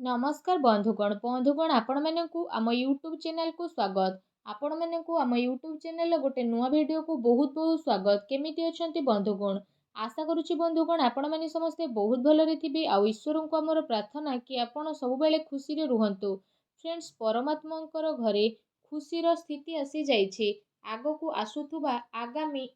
नमस्कार बंधुगण आपण मानकु आम यूट्यूब चैनल को स्वागत। आपण मानकु आम यूट्यूब चैनल गोटे नुआ वीडियो को बहुत बहुत स्वागत। केमिति अछंती बंधुगण? आशा करुछि बंधुगण आपण माने समस्ते बहुत भलरे थिबे। आ ईश्वर को हमर प्रार्थना कि आपण सब बेले खुशी रे रुहंतु। फ्रेंड्स, परमात्मांकर घरे खुशीर स्थिति आसी जाइछि। आगो को आसुथुबा आगामी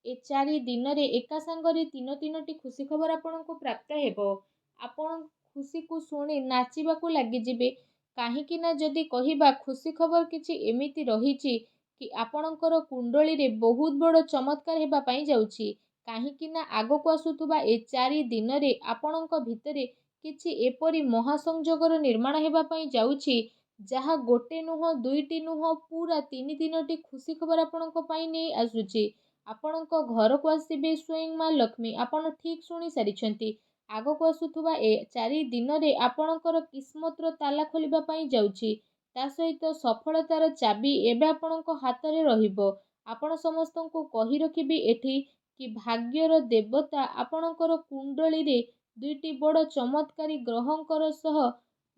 ए 4 दिन रे एका संगरे तीनोटी खुशी खबर आपण को प्राप्त हेबो। आपण खुशी को शुणी नाचिबाकू लागिजिबे। काहींकि ना जदि कहिबा खुशी खबर किछि एमिति रहिछि कि आपणकर कुंडली रे बहुत बड़ चमत्कार हेबा पई जाउछि। काहींकि ना आगो को आसुथुबा ए 4 दिन रे आपणक भितरे किछि एपरि महासंजोगर निर्माण हेबा पई जाउछि जहा गोटे नुह दुईटी नुह पूरा 3 खुशी खबर आपणक पई नै आसुछि। आपणक घर को आसीबे स्वयं मां लक्ष्मी। आपण ठीक सुनी सारिछंती। आगो को आसुथुबा ए 4 दिन रे आपणकर किस्मतर ताला खोलिबा पई जाउछि। ता सहित सफलतार चाबी एबे आपणक हाथ रे रहिबो। आपण समस्तंको कहि रखिबी एठी कि भाग्यर देवता आपणकर कुंडली रे दुईटी बड़ चमत्कारी ग्रहंकर सह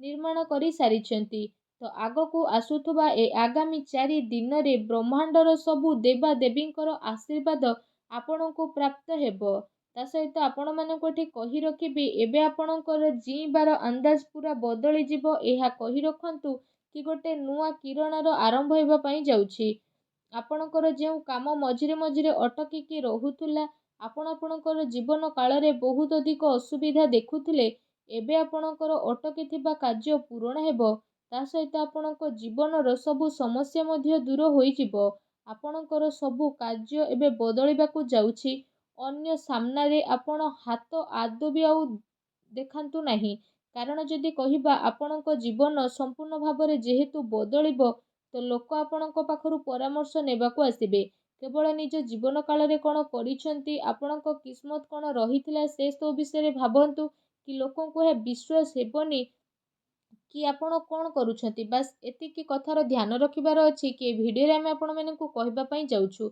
निर्माण करि सारिछंती। तो आगो को आसुथुबा ए आगामी 4 दिन रे ब्रह्मांडर सबु देवा देवींकर आशीर्वाद आपणको प्राप्त हेबो। ता सहित आपण मानक एठी कहि रखिबी एबे आपणकर जीवार अंदाज पूरा बदली जिवो। एहा कहि रखंतु कि गोटे नुआ किरणर आरंभ हेबा पई जाउछि। आपणकर जेउ काम मझिरे मझिरे अटकिकी रहुतुला, आपणकर जीवन काल रे बहुत अधिक असुविधा देखुथिले, एबे आपणकर अटकी थिबा कार्य पूर्ण हेबो। ता सहित आपणक जीवनर सबु समस्या मध्य दूर होई जिवो। आपणकर सबु कार्य एबे बदलिबाकू जाउछि। अन्य सामना रे आपण हाथ आदो भी आउ देखांतु नाही। कारण जदि कहिबा आपणक जीवन संपूर्ण भाबरे जेहेतु बदलिबो तो लोक आपणक पाखरु परामर्श नेबाकू आसिबे। केवल निज जीवन काल रे कोन करिसंती, आपणक किस्मत कोन रहिथिला से सब विषय भाबंतु कि लोकों को हे विश्वास हेबनी कि आपण कोन करूछंती। बस एतिकी कथार ध्यान रखिबार अछि कि वीडियो रे हम आपण मानकू कहबा पई जाउछु।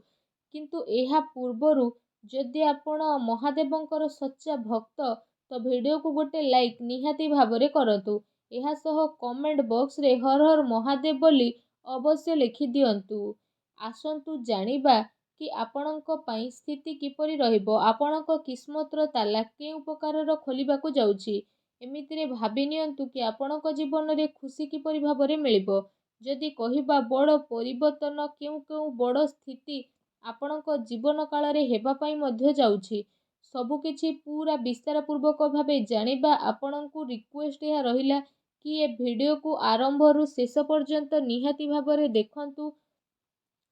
किंतु एहा पूर्वरु जदि आपण महादेवंकर सच्चा भक्त तो वीडियो को गोटे लाइक निहाती भाबरे करतु। एहा सह कमेंट बॉक्स रे हर हर महादेव बोली अवश्य लिखि दियंतु। आसंतु जानिबा कि आपणक पई स्थिति किपरि रहिबो, आपणक किस्मतर ताला केउ प्रकारर खोलिबाकू जाउछि। एमितिरे भाबि नियंतु कि आपणक जीवन रे खुशी किपरि भाबरे मिलिबो। जदि कहिबा बड़ परिवर्तन केउ केउ बड़ स्थिति आपणक जीवन काल रे हेबा पई मध्य जाउछि। सबु किछि पूरा विस्तार पूर्वक भाबे जानिबा आपणकू रिक्वेस्ट या रहिला कि ए वीडियो को आरंभ रु शेष पर्यंत निहाती भाबरे देखंतु।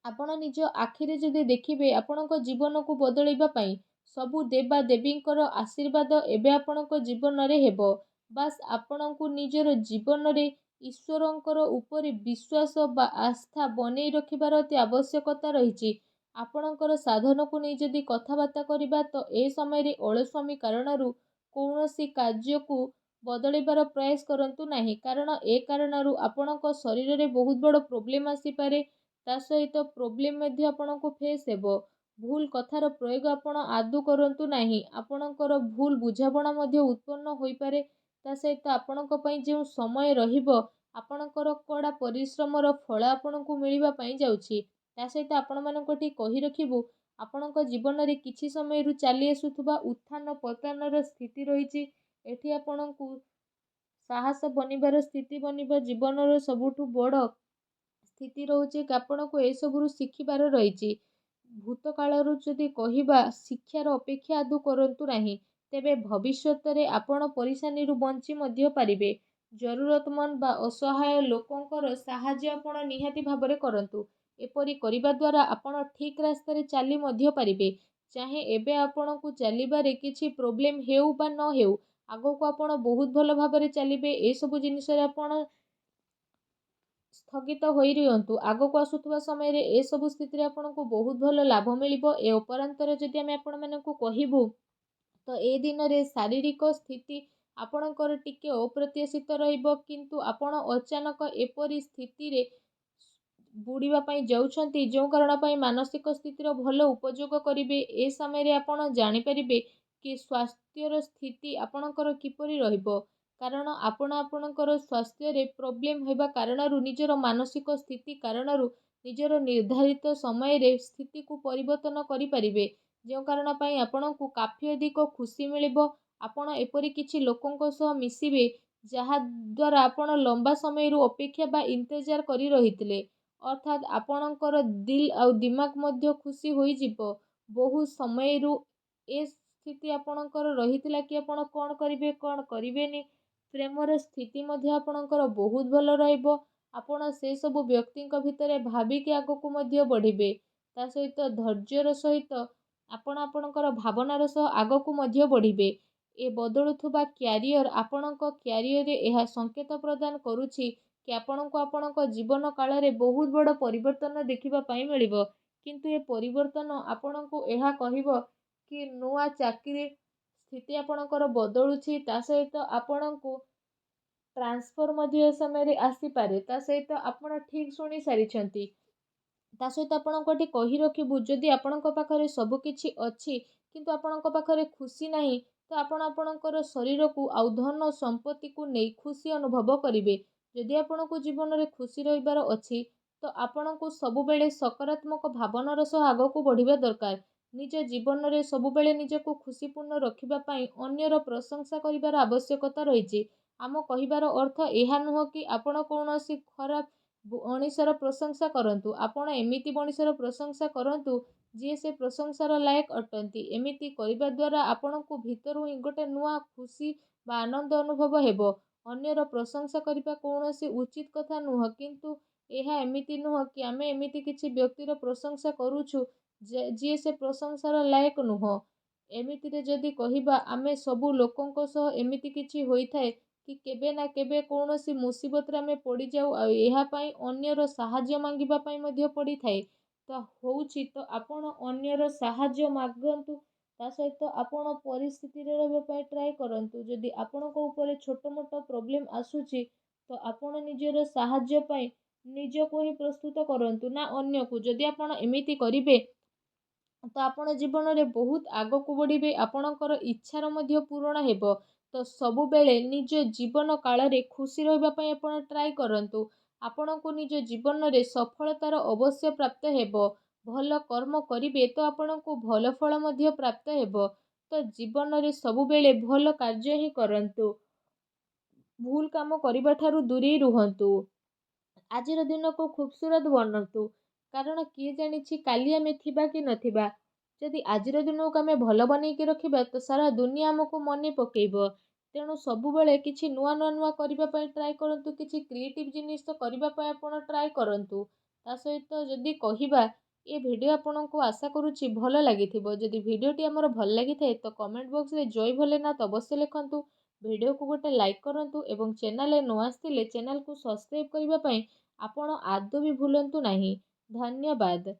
आपण निज आखिरे जदि देखिबे आपणक जीवन को बदलैबा पई सबु देवा देवींकर आशीर्वाद एबे आपणक जीवन रे हेबो। बास आपणकू निजर जीवन रे ईश्वरंकर ऊपर विश्वास बा आस्था बनै रखिबार अति आवश्यकता रहिछि। आपणकर साधन को नै जदि कथाबार्ता करिबा तो ए समय रे अलस्वामी कारणरू कौनसी कार्य को बदलैबार प्रयास करंतु नाही। कारण ए कारणरू आपणक शरीर रे बहुत बड़ प्रॉब्लम आसी पारे। ता सहित प्रॉब्लम मध्ये आपणको फेस हेबो। भूल कथार प्रयोग आपण आदु करंतु नाही। आपणकर भूल बुझाबणा मध्ये उत्पन्न होई पारे। ता सहित आपणक पई जे समय रहिबो आपणकर कड़ा परिश्रमर फल आपणको मिलिबा पई जाउछि। ता सहित आपण मानक ठी कहि रखिबु आपणक जीवन रे किछि समय रु चाली आसुथुबा उत्थान पतनर स्थिति रहिछि। एठी आपणको साहस बनिबार स्थिति बनिबा जीवनर सबुठु बड़ स्थिति रहउछि कि आपणको ए सबरु शिखिबार रहिछि। भूत कालरू जदि कहिबा शिक्षार अपेक्षा आदु करंतु नाही, तेबे भविष्यत रे आपण परिसानी रु बंची मध्य पारिबे। जरूरतमंद बा असहाय लोकंकर साहाय्य आपण निहाती भाबरे करंतु। एपरि करिबा द्वारा आपण ठीक रास्ता रे चाली मध्य पारिबे। चाहे एबे आपणकू चलिबारे किछि प्रॉब्लम हेउ बा न हेउ, आगो को आपण बहुत भल भाबरे चलिबे। ए सब जिनिस रे आपण स्थगित होई रियंतु। आगो को आसुथुबा समय रे ए सब स्थिति रे आपणको बहुत भल लाभ मिलिबो। ए उपरांतर जदि हम आपण मानकू कहिबु तो ए दिन रे शारीरिक स्थिति आपणकर टिके अप्रत्याशित रहिबो। किंतु आपण अचानक एपरि स्थिति रे बुड़ीबा पई जाउछंती जो कारण पई मानसिक स्थितिर भल उपयोग करिवे। ए समय रे आपण जानि परिबे कि स्वास्थ्यर स्थिति आपणकर किपरि रहिबो। କାରଣ ଆପଣ ଆପଣଙ୍କର ସ୍ୱାସ୍ଥ୍ୟରେ ପ୍ରୋବ୍ଲେମ୍ ହେବା କାରଣରୁ ନିଜର ମାନସିକ ସ୍ଥିତି କାରଣରୁ ନିଜର ନିର୍ଦ୍ଧାରିତ ସମୟରେ ସ୍ଥିତିକୁ ପରିବର୍ତ୍ତନ କରିପାରିବେ, ଯେଉଁ କାରଣ ପାଇଁ ଆପଣଙ୍କୁ କାଫି ଅଧିକ ଖୁସି ମିଳିବ। ଆପଣ ଏପରି କିଛି ଲୋକଙ୍କ ସହ ମିଶିବେ ଯାହାଦ୍ୱାରା ଆପଣ ଲମ୍ବା ସମୟରୁ ଅପେକ୍ଷା ବା ଇନ୍ତଜାର କରି ରହିଥିଲେ, ଅର୍ଥାତ୍ ଆପଣଙ୍କର ଦିଲ୍ ଆଉ ଦିମାଗ ମଧ୍ୟ ଖୁସି ହୋଇଯିବ। ବହୁ ସମୟରୁ ଏ ସ୍ଥିତି ଆପଣଙ୍କର ରହିଥିଲା କି ଆପଣ କ'ଣ କରିବେ କ'ଣ କରିବେନି, ପ୍ରେମର ସ୍ଥିତି ମଧ୍ୟ ଆପଣଙ୍କର ବହୁତ ଭଲ ରହିବ। ଆପଣ ସେସବୁ ବ୍ୟକ୍ତିଙ୍କ ଭିତରେ ଭାବିକି ଆଗକୁ ମଧ୍ୟ ବଢ଼ିବେ। ତା ସହିତ ଧୈର୍ଯ୍ୟର ସହିତ ଆପଣ ଆପଣଙ୍କର ଭାବନାର ସହ ଆଗକୁ ମଧ୍ୟ ବଢ଼ିବେ। ଏ ବଦଳୁଥିବା କ୍ୟାରିୟର ଆପଣଙ୍କ କ୍ୟାରିୟରରେ ଏହା ସଂକେତ ପ୍ରଦାନ କରୁଛି କି ଆପଣଙ୍କୁ ଆପଣଙ୍କ ଜୀବନ କାଳରେ ବହୁତ ବଡ଼ ପରିବର୍ତ୍ତନ ଦେଖିବା ପାଇଁ ମିଳିବ। କିନ୍ତୁ ଏ ପରିବର୍ତ୍ତନ ଆପଣଙ୍କୁ ଏହା କହିବ କି ନୂଆ ଚାକିରି ସ୍ଥିତି ଆପଣଙ୍କର ବଦଳୁଛି। ତା ସହିତ ଆପଣଙ୍କୁ ଟ୍ରାନ୍ସଫର ମଧ୍ୟ ଏ ସମୟରେ ଆସିପାରେ। ତା ସହିତ ଆପଣ ଠିକ୍ ଶୁଣି ସାରିଛନ୍ତି। ତା ସହିତ ଆପଣଙ୍କୁ ଏଠି କହି ରଖିବୁ, ଯଦି ଆପଣଙ୍କ ପାଖରେ ସବୁ କିଛି ଅଛି କିନ୍ତୁ ଆପଣଙ୍କ ପାଖରେ ଖୁସି ନାହିଁ, ତ ଆପଣ ଆପଣଙ୍କର ଶରୀରକୁ ଆଉ ଧନ ସମ୍ପତ୍ତିକୁ ନେଇ ଖୁସି ଅନୁଭବ କରିବେ। ଯଦି ଆପଣଙ୍କୁ ଜୀବନରେ ଖୁସି ରହିବାର ଅଛି ତ ଆପଣଙ୍କୁ ସବୁବେଳେ ସକାରାତ୍ମକ ଭାବନାର ସହ ଆଗକୁ ବଢ଼ିବା ଦରକାର। ନିଜ ଜୀବନରେ ସବୁବେଳେ ନିଜକୁ ଖୁସିପୂର୍ଣ୍ଣ ରଖିବା ପାଇଁ ଅନ୍ୟର ପ୍ରଶଂସା କରିବାର ଆବଶ୍ୟକତା ରହିଛି। ଆମ କହିବାର ଅର୍ଥ ଏହା ନୁହଁ କି ଆପଣ କୌଣସି ଖରାପ ମଣିଷର ପ୍ରଶଂସା କରନ୍ତୁ। ଆପଣ ଏମିତି ମଣିଷର ପ୍ରଶଂସା କରନ୍ତୁ ଯିଏ ସେ ପ୍ରଶଂସାର ଲାୟକ ଅଟନ୍ତି। ଏମିତି କରିବା ଦ୍ୱାରା ଆପଣଙ୍କୁ ଭିତରୁ ହିଁ ଗୋଟେ ନୂଆ ଖୁସି ବା ଆନନ୍ଦ ଅନୁଭବ ହେବ। ଅନ୍ୟର ପ୍ରଶଂସା କରିବା କୌଣସି ଉଚିତ କଥା ନୁହଁ, କିନ୍ତୁ ଏହା ଏମିତି ନୁହଁ କି ଆମେ ଏମିତି କିଛି ବ୍ୟକ୍ତିର ପ୍ରଶଂସା କରୁଛୁ ଯିଏ ସେ ପ୍ରଶଂସାର ଲାୟକ ନୁହଁ। ଏମିତିରେ ଯଦି କହିବା, ଆମେ ସବୁ ଲୋକଙ୍କ ସହ ଏମିତି କିଛି ହୋଇଥାଏ କି କେବେ ନା କେବେ କୌଣସି ମୁସିବତରେ ଆମେ ପଡ଼ିଯାଉ ଆଉ ଏହା ପାଇଁ ଅନ୍ୟର ସାହାଯ୍ୟ ମାଗିବା ପାଇଁ ମଧ୍ୟ ପଡ଼ିଥାଏ। ତ ଆପଣ ଅନ୍ୟର ସାହାଯ୍ୟ ମାଗନ୍ତୁ। ତା ସହିତ ଆପଣ ପରିସ୍ଥିତିରେ ରହିବା ପାଇଁ ଟ୍ରାଏ କରନ୍ତୁ। ଯଦି ଆପଣଙ୍କ ଉପରେ ଛୋଟ ମୋଟ ପ୍ରୋବ୍ଲେମ୍ ଆସୁଛି ତ ଆପଣ ନିଜର ସାହାଯ୍ୟ ପାଇଁ ନିଜକୁ ହିଁ ପ୍ରସ୍ତୁତ କରନ୍ତୁ, ନା ଅନ୍ୟକୁ। ଯଦି ଆପଣ ଏମିତି କରିବେ ତ ଆପଣ ଜୀବନରେ ବହୁତ ଆଗକୁ ବଢ଼ିବେ। ଆପଣଙ୍କର ଇଚ୍ଛାର ମଧ୍ୟ ପୂରଣ ହେବ। ତ ସବୁବେଳେ ନିଜ ଜୀବନ କାଳରେ ଖୁସି ରହିବା ପାଇଁ ଆପଣ ଟ୍ରାଏ କରନ୍ତୁ। ଆପଣଙ୍କୁ ନିଜ ଜୀବନରେ ସଫଳତାର ଅବଶ୍ୟ ପ୍ରାପ୍ତ ହେବ। ଭଲ କର୍ମ କରିବେ ତ ଆପଣଙ୍କୁ ଭଲ ଫଳ ମଧ୍ୟ ପ୍ରାପ୍ତ ହେବ। ତ ଜୀବନରେ ସବୁବେଳେ ଭଲ କାର୍ଯ୍ୟ ହିଁ କରନ୍ତୁ। ଭୁଲ କାମ କରିବା ଠାରୁ ଦୂରେଇ ରୁହନ୍ତୁ। ଆଜିର ଦିନକୁ ଖୁବସୁରତ ବନାନ୍ତୁ, କାରଣ କିଏ ଜାଣିଛି କାଲି ଆମେ ଥିବା କି ନଥିବା। ଯଦି ଆଜିର ଦିନକୁ ଆମେ ଭଲ ବନେଇକି ରଖିବା ତ ସାରା ଦୁନିଆ ଆମକୁ ମନେ ପକେଇବ। ତେଣୁ ସବୁବେଳେ କିଛି ନୂଆ କରିବା ପାଇଁ ଟ୍ରାଏ କରନ୍ତୁ। କିଛି କ୍ରିଏଟିଭ୍ ଜିନିଷ କରିବା ପାଇଁ ଆପଣ ଟ୍ରାଏ କରନ୍ତୁ। ତା ସହିତ ଯଦି କହିବା, ଏ ଭିଡ଼ିଓ ଆପଣଙ୍କୁ ଆଶା କରୁଛି ଭଲ ଲାଗିଥିବ। ଯଦି ଭିଡ଼ିଓଟି ଆମର ଭଲ ଲାଗିଥାଏ ତ କମେଣ୍ଟ ବକ୍ସରେ ଜୟ ଭୋଲେନାଥ ଅବଶ୍ୟ ଲେଖନ୍ତୁ। ଭିଡ଼ିଓକୁ ଗୋଟେ ଲାଇକ୍ କରନ୍ତୁ ଏବଂ ଚ୍ୟାନେଲରେ ନ ଆସିଥିଲେ ଚ୍ୟାନେଲକୁ ସବସ୍କ୍ରାଇବ୍ କରିବା ପାଇଁ ଆପଣ ଆଦୌ ବି ଭୁଲନ୍ତୁ ନାହିଁ। ଧନ୍ୟବାଦ।